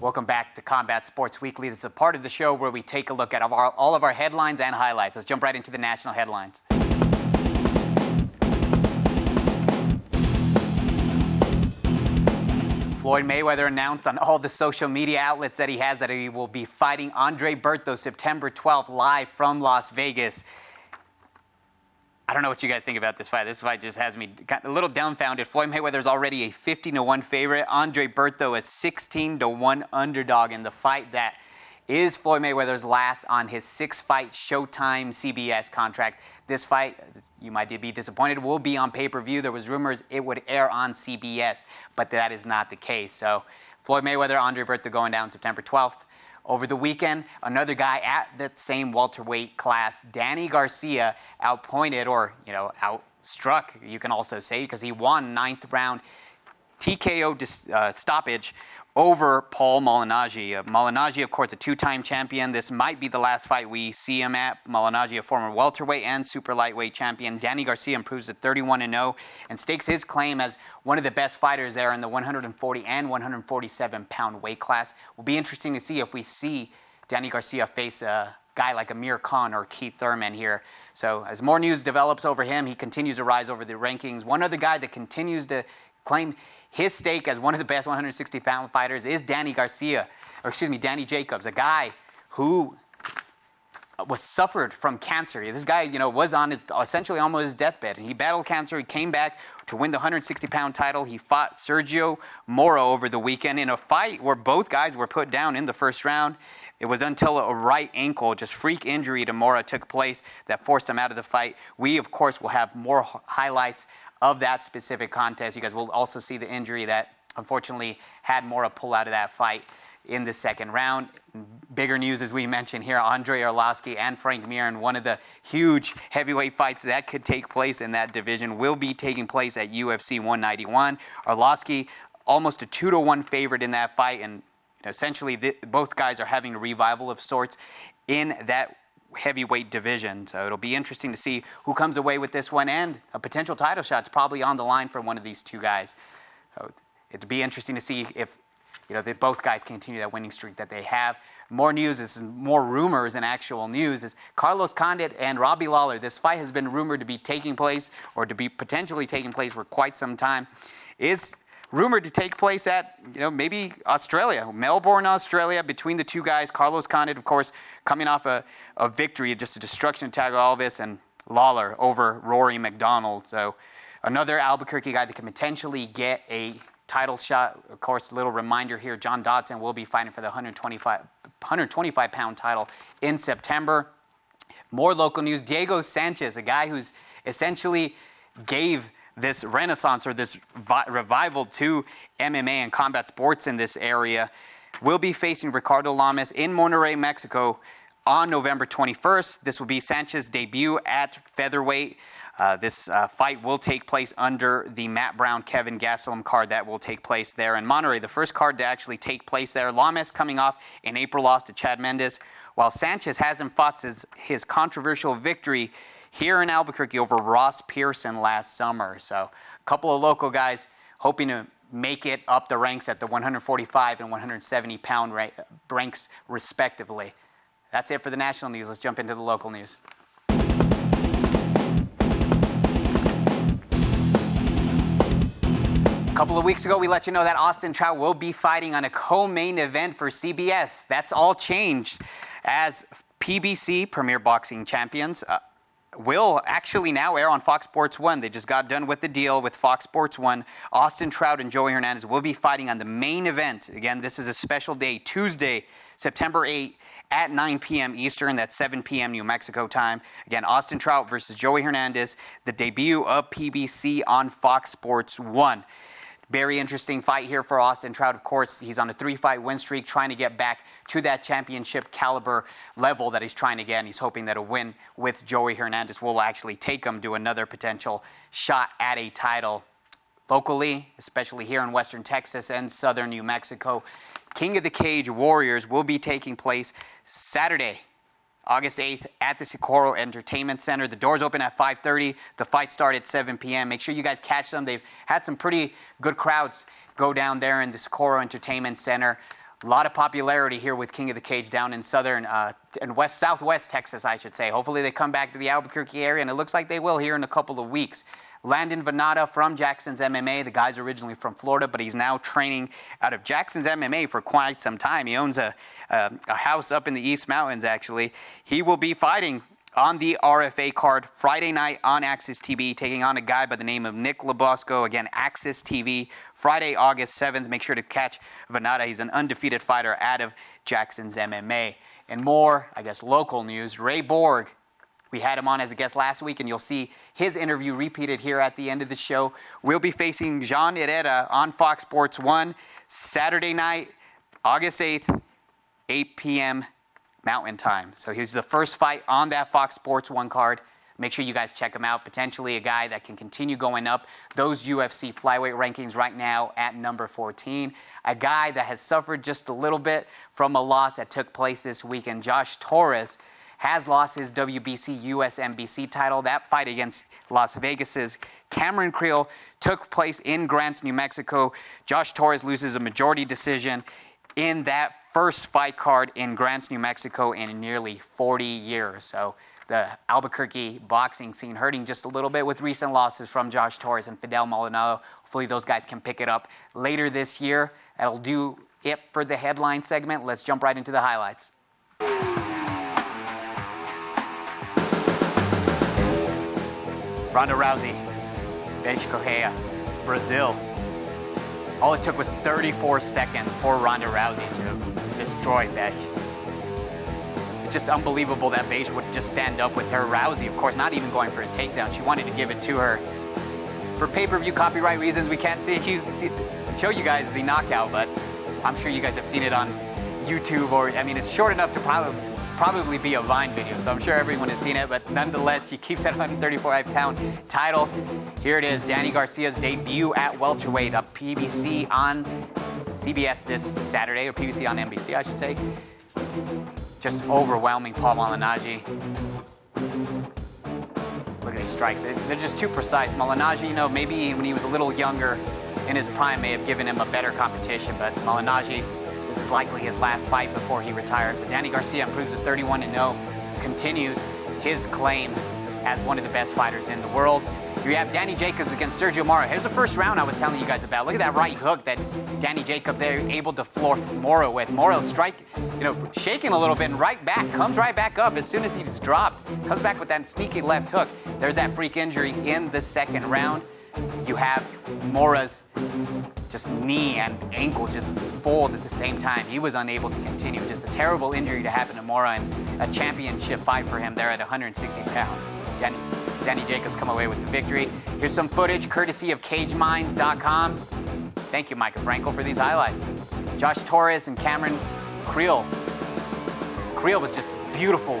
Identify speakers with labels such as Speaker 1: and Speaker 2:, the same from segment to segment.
Speaker 1: Welcome back to Combat Sports Weekly. This is a part of the show where we take a look at all of our headlines and highlights. Let's jump right into the national headlines. Floyd Mayweather announced on all the social media outlets that he will be fighting Andre Berto September 12th live from Las Vegas. I don't know what you guys think about this fight. This fight just has me a little dumbfounded. Floyd Mayweather is already a 50-1 favorite. Andre Berto a 16-1 underdog in the fight that is Floyd Mayweather's last on his 6-fight Showtime CBS contract. This fight, you might be disappointed, will be on pay-per-view. There was rumors it would air on CBS, but that is not the case. So Floyd Mayweather, Andre Berto going down September 12th. Over the weekend, another guy at that same welterweight class, Danny Garcia, outstruck, you can also say, because he won 9th round TKO stoppage over Paul Malignaggi. Malignaggi, of course, a 2-time champion. This might be the last fight we see him at. Malignaggi, a former welterweight and super lightweight champion. Danny Garcia improves to 31-0 and stakes his claim as one of the best fighters there in the 140 and 147-pound weight class. Will be interesting to see if we see Danny Garcia face a guy like Amir Khan or Keith Thurman here. So as more news develops over him, he continues to rise over the rankings. One other guy that continues to claim his stake as one of the best 160-pound fighters is Danny Jacobs, a guy who suffered from cancer. This guy, was on essentially almost his deathbed. He battled cancer. He came back to win the 160-pound title. He fought Sergio Moro over the weekend in a fight where both guys were put down in the first round. It was until a right ankle, just freak injury to Moro took place that forced him out of the fight. We, of course, will have more highlights of that specific contest. You guys will also see the injury that unfortunately had Mora pull out of that fight in the second round. Bigger news, as we mentioned here, Andrei Arlovski and Frank Mir in one of the huge heavyweight fights that could take place in that division will be taking place at UFC 191. Arlovski, almost a 2-1 favorite in that fight, and essentially both guys are having a revival of sorts in that heavyweight division. So it'll be interesting to see who comes away with this one, and a potential title shot's probably on the line for one of these two guys. So it'll be interesting to see if both guys continue that winning streak that they have. More news, this is more rumors than actual news, is Carlos Condit and Robbie Lawler. This fight has been rumored to be taking place, or to be potentially taking place for quite some time. Is rumored to take place at, maybe Australia, Melbourne, Australia, between the two guys. Carlos Condit, of course, coming off a victory, just a destruction of Tagovailoa, and Lawler over Rory McDonald. So another Albuquerque guy that can potentially get a title shot. Of course, a little reminder here, John Dodson will be fighting for the 125-pound title in September. More local news, Diego Sanchez, a guy who's essentially gave this renaissance or this revival to MMA and combat sports in this area, will be facing Ricardo Lamas in Monterrey, Mexico on November 21st. This will be Sanchez's debut at featherweight. This fight will take place under the Matt Brown, Kevin Gastelum card that will take place there in Monterrey. The first card to actually take place there. Lamas coming off an April loss to Chad Mendes, while Sanchez hasn't fought his controversial victory here in Albuquerque over Ross Pearson last summer. So a couple of local guys hoping to make it up the ranks at the 145 and 170-pound ranks respectively. That's it for the national news. Let's jump into the local news. A couple of weeks ago, we let you know that Austin Trout will be fighting on a co-main event for CBS. That's all changed, as PBC, Premier Boxing Champions, will actually now air on Fox Sports 1. They just got done with the deal with Fox Sports 1. Austin Trout and Joey Hernandez will be fighting on the main event. Again, this is a special day, Tuesday, September 8th at 9 p.m. Eastern. That's 7 p.m. New Mexico time. Again, Austin Trout versus Joey Hernandez, the debut of PBC on Fox Sports 1. Very interesting fight here for Austin Trout. Of course, he's on a 3-fight win streak, trying to get back to that championship caliber level that he's trying to get. And he's hoping that a win with Joey Hernandez will actually take him to another potential shot at a title. Locally, especially here in Western Texas and Southern New Mexico, King of the Cage Warriors will be taking place Saturday, August 8th at the Socorro Entertainment Center. The doors open at 5:30. The fight starts at 7 p.m. Make sure you guys catch them. They've had some pretty good crowds go down there in the Socorro Entertainment Center. A lot of popularity here with King of the Cage down in southern and southwest Texas, I should say. Hopefully they come back to the Albuquerque area, and it looks like they will here in a couple of weeks. Landon Venata from Jackson's MMA. The guy's originally from Florida, but he's now training out of Jackson's MMA for quite some time. He owns a house up in the East Mountains, actually. He will be fighting on the RFA card Friday night on Axis TV, taking on a guy by the name of Nick Labosco. Again, Axis TV, Friday, August 7th. Make sure to catch Venata. He's an undefeated fighter out of Jackson's MMA. And more, I guess, local news. Ray Borg, we had him on as a guest last week, and you'll see his interview repeated here at the end of the show. We'll be facing Jean Herrera on Fox Sports 1 Saturday night, August 8th, 8 p.m. Mountain Time. So he's the first fight on that Fox Sports 1 card. Make sure you guys check him out. Potentially a guy that can continue going up those UFC flyweight rankings right now at number 14. A guy that has suffered just a little bit from a loss that took place this weekend. Josh Torres has lost his WBC USMBC title. That fight against Las Vegas's Cameron Creel took place in Grants, New Mexico. Josh Torres loses a majority decision in that first fight card in Grants, New Mexico in nearly 40 years. So the Albuquerque boxing scene hurting just a little bit with recent losses from Josh Torres and Fidel Maldonado. Hopefully those guys can pick it up later this year. That'll do it for the headline segment. Let's jump right into the highlights. Ronda Rousey, Bench Correia, Brazil. All it took was 34 seconds for Ronda Rousey to destroy Bench. It's just unbelievable that Bench would just stand up with her. Rousey, of course, not even going for a takedown. She wanted to give it to her. For pay-per-view copyright reasons, we can't show you guys the knockout, but I'm sure you guys have seen it on YouTube, or, I mean, it's short enough to probably be a Vine video, so I'm sure everyone has seen it, but nonetheless, she keeps that 135-pound title. Here it is, Danny Garcia's debut at welterweight, a PBC on CBS this Saturday, or PBC on NBC, I should say. Just overwhelming Paul Malignaggi. Look at these strikes. They're just too precise. Malignaggi, you know, maybe when he was a little younger in his prime may have given him a better competition, but Malignaggi, this is likely his last fight before he retires. But Danny Garcia improves to 31-0, continues his claim as one of the best fighters in the world. You have Danny Jacobs against Sergio Mora. Here's the first round I was telling you guys about. Look at that right hook that Danny Jacobs is able to floor Mora with. Mora strike, shaking a little bit, and comes right back up as soon as he's dropped. Comes back with that sneaky left hook. There's that freak injury in the second round. You have Mora's just knee and ankle just fold at the same time. He was unable to continue. Just a terrible injury to happen to Mora, and a championship fight for him there at 160 pounds. Danny Jacobs come away with the victory. Here's some footage courtesy of CageMinds.com. Thank you, Micah Frankel, for these highlights. Josh Torres and Cameron Creel. Creel was just beautiful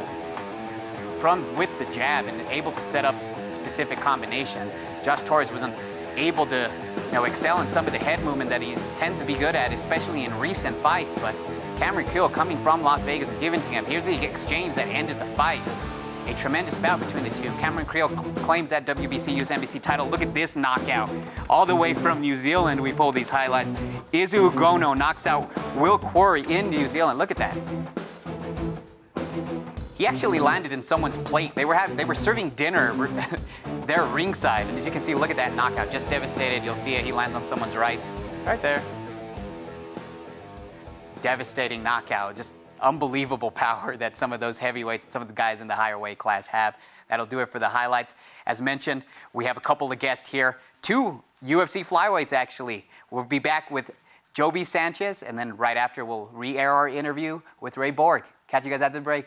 Speaker 1: with the jab and able to set up specific combinations. Josh Torres wasn't able to excel in some of the head movement that he tends to be good at, especially in recent fights. But Cameron Creel coming from Las Vegas and giving to him. Here's the exchange that ended the fight. Just a tremendous bout between the two. Cameron Creel claims that WBC USMBC title. Look at this knockout. All the way from New Zealand, we pulled these highlights. Izu Gono knocks out Will Quarry in New Zealand. Look at that. He actually landed in someone's plate. They were serving dinner there ringside. And as you can see, look at that knockout. Just devastated. You'll see it. He lands on someone's rice. Right there. Devastating knockout. Just unbelievable power that some of those heavyweights, some of the guys in the higher weight class have. That'll do it for the highlights. As mentioned, we have a couple of guests here. 2 UFC flyweights, actually. We'll be back with Joby Sanchez, and then right after we'll re-air our interview with Ray Borg. Catch you guys after the break.